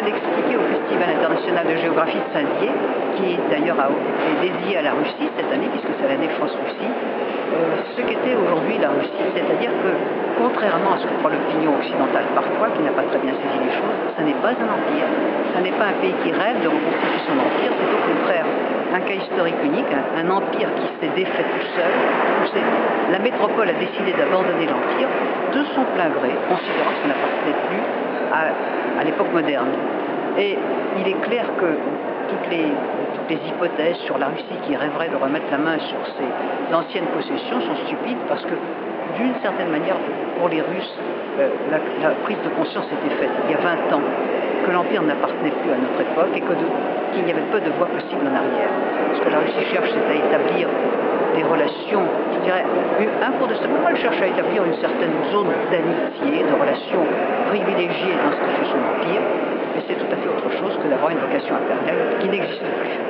l'expliquer au Festival international de géographie de Saint-Dié, qui d'ailleurs est dédié à la Russie cette année, puisque c'est la Défense-Russie, ce qu'était aujourd'hui la Russie. C'est-à-dire que, contrairement à ce que croit l'opinion occidentale parfois, qui n'a pas très bien saisi les choses, ce n'est pas un empire, ce n'est pas un pays qui rêve de reconstituer son empire, c'est au contraire un cas historique unique, un empire qui s'est défait tout seul, où la métropole a décidé d'abandonner l'empire de son plein gré, considérant que ça n'appartenait plus à l'époque moderne. Et il est clair que toutes les hypothèses sur la Russie qui rêverait de remettre la main sur ses anciennes possessions sont stupides, parce que d'une certaine manière, pour les Russes, la prise de conscience était faite il y a 20 ans que l'Empire n'appartenait plus à notre époque et qu'il n'y avait peu de voies possibles en arrière. Ce que la Russie cherche, c'est à établir des relations, je dirais, un cours de ce moment, elle cherche à établir une certaine zone d'amitié, de relations privilégiées dans ce que fait son empire, mais c'est tout à fait autre chose que d'avoir une vocation impériale qui n'existe plus.